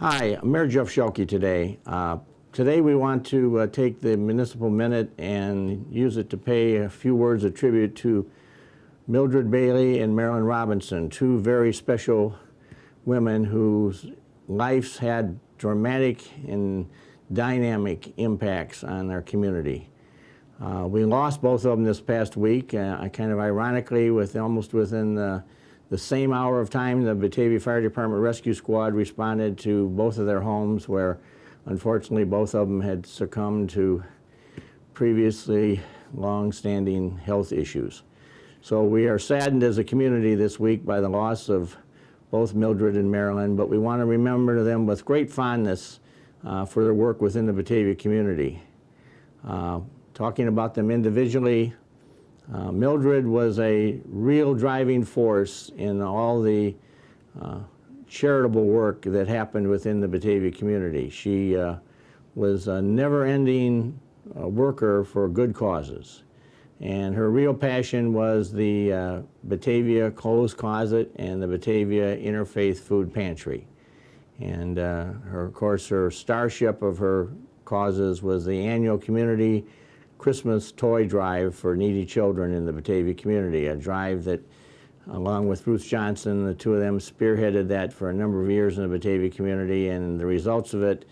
Hi, I'm Mayor Jeff Schelke today. Today we want to take the Municipal Minute and use it to pay a few words of tribute to Mildred Bailey and Marilyn Robinson, two very special women whose lives had dramatic and dynamic impacts on our community. We lost both of them this past week. Kind of ironically, almost within the same hour of time, the Batavia Fire Department Rescue Squad responded to both of their homes where, unfortunately, both of them had succumbed to previously long-standing health issues. So we are saddened as a community this week by the loss of both Mildred and Marilyn, but we want to remember them with great fondness for their work within the Batavia community. Talking about them individually, Mildred was a real driving force in all the charitable work that happened within the Batavia community. She was a never-ending worker for good causes. And her real passion was the Batavia Clothes Closet and the Batavia Interfaith Food Pantry. And of course, her starship of her causes was the annual community Christmas toy drive for needy children in the Batavia community, a drive that, along with Ruth Johnson, the two of them spearheaded that for a number of years in the Batavia community, and the results of it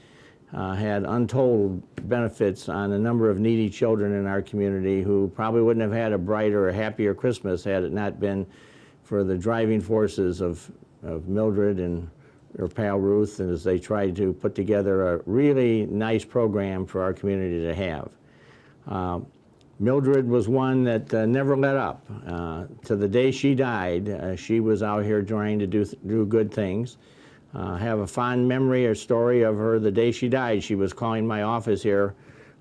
had untold benefits on a number of needy children in our community who probably wouldn't have had a brighter or happier Christmas had it not been for the driving forces of Mildred and her pal Ruth, and as they tried to put together a really nice program for our community to have. Mildred was one that never let up. To the day she died, she was out here trying to do good things. I have a fond memory or story of her the day she died. She was calling my office here,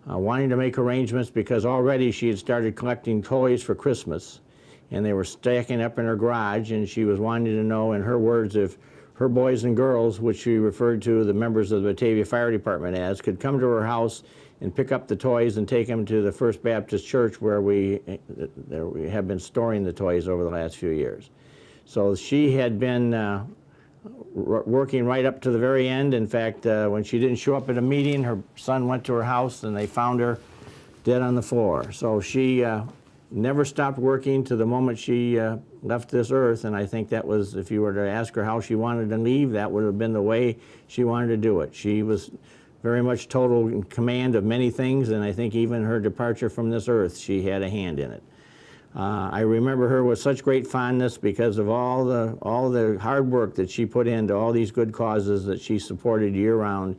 wanting to make arrangements because already she had started collecting toys for Christmas, and they were stacking up in her garage, and she was wanting to know, in her words, if her boys and girls, which she referred to the members of the Batavia Fire Department as, could come to her house and pick up the toys and take them to the First Baptist Church where we have been storing the toys over the last few years. So she had been working right up to the very end. In fact, when she didn't show up at a meeting, her son went to her house and they found her dead on the floor. So she never stopped working to the moment she left this earth, and I think that was, if you were to ask her how she wanted to leave, that would have been the way she wanted to do it. She was very much total in command of many things, and I think even her departure from this earth, she had a hand in it. I remember her with such great fondness because of all the hard work that she put into all these good causes that she supported year-round,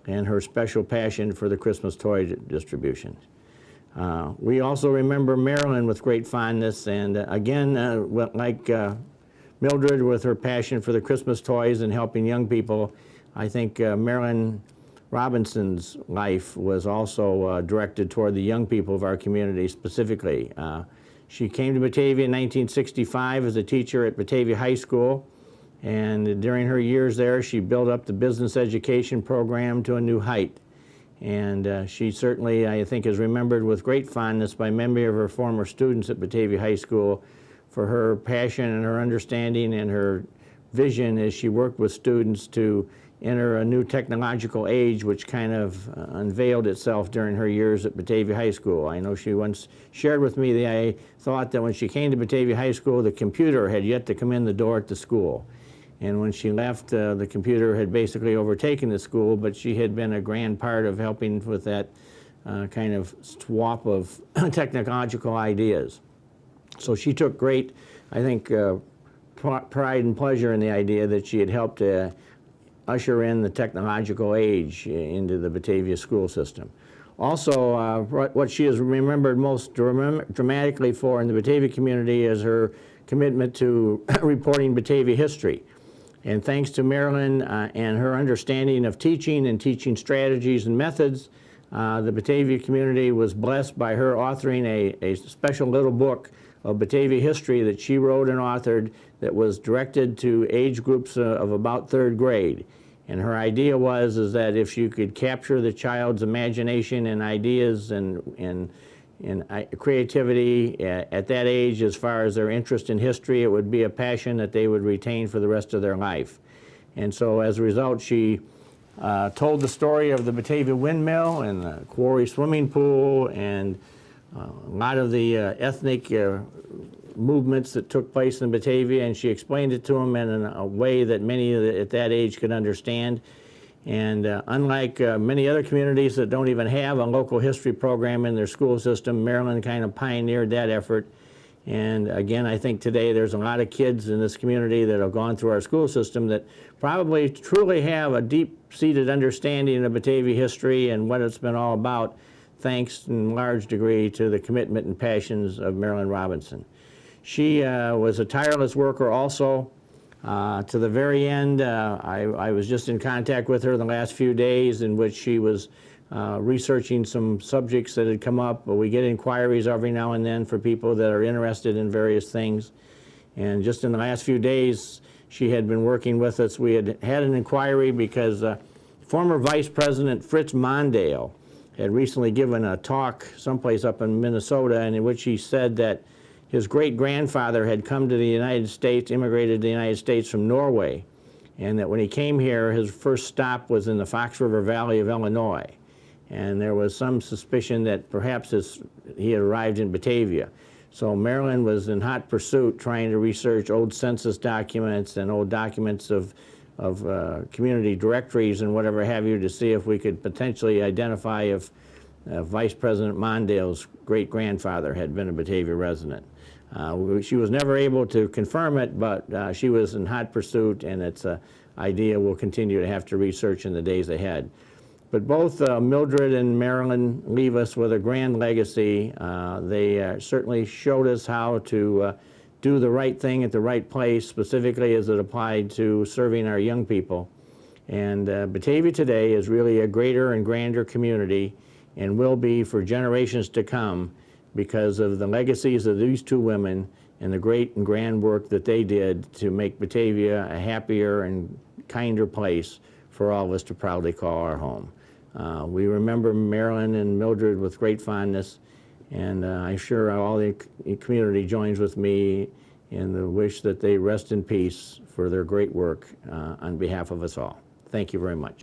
and her special passion for the Christmas toy distribution. We also remember Marilyn with great fondness, and again, like Mildred with her passion for the Christmas toys and helping young people, I think Marilyn Robinson's life was also directed toward the young people of our community specifically. She came to Batavia in 1965 as a teacher at Batavia High School, and during her years there, she built up the business education program to a new height. And she certainly, I think, is remembered with great fondness by many of her former students at Batavia High School for her passion and her understanding and her vision as she worked with students to enter a new technological age which kind of unveiled itself during her years at Batavia High School. I know she once shared with me the thought that when she came to Batavia High School, the computer had yet to come in the door at the school. And when she left, the computer had basically overtaken the school, but she had been a grand part of helping with that kind of swap of technological ideas. So she took great, I think, pride and pleasure in the idea that she had helped usher in the technological age into the Batavia school system. Also, what she is remembered most dramatically for in the Batavia community is her commitment to reporting Batavia history. And thanks to Marilyn and her understanding of teaching and teaching strategies and methods, the Batavia community was blessed by her authoring a special little book of Batavia history that she wrote and authored that was directed to age groups of about 3rd grade. And her idea was that if you could capture the child's imagination and ideas and creativity at that age as far as their interest in history, it would be a passion that they would retain for the rest of their life. And so as a result, she told the story of the Batavia windmill and the quarry swimming pool and a lot of the ethnic movements that took place in Batavia, and she explained it to them in a way that many at that age could understand. And unlike many other communities that don't even have a local history program in their school system, Maryland kind of pioneered that effort. And again, I think today there's a lot of kids in this community that have gone through our school system that probably truly have a deep-seated understanding of Batavia history and what it's been all about, thanks in large degree to the commitment and passions of Marilyn Robinson. She was a tireless worker also. To the very end, I was just in contact with her the last few days in which she was researching some subjects that had come up. We get inquiries every now and then for people that are interested in various things. And just in the last few days, she had been working with us. We had had an inquiry because former Vice President Fritz Mondale had recently given a talk someplace up in Minnesota, and in which he said that his great-grandfather had come to the United States, immigrated to the United States from Norway, and that when he came here, his first stop was in the Fox River Valley of Illinois. And there was some suspicion that perhaps he had arrived in Batavia. So Marilyn was in hot pursuit trying to research old census documents and old documents of community directories and whatever have you to see if we could potentially identify if Vice President Mondale's great-grandfather had been a Batavia resident. She was never able to confirm it, but she was in hot pursuit, and it's an idea we'll continue to have to research in the days ahead. But both Mildred and Marilyn leave us with a grand legacy. They certainly showed us how to do the right thing at the right place, specifically as it applied to serving our young people. And Batavia today is really a greater and grander community, and will be for generations to come, because of the legacies of these two women and the great and grand work that they did to make Batavia a happier and kinder place for all of us to proudly call our home. We remember Marilyn and Mildred with great fondness, and I'm sure all the community joins with me in the wish that they rest in peace for their great work on behalf of us all. Thank you very much.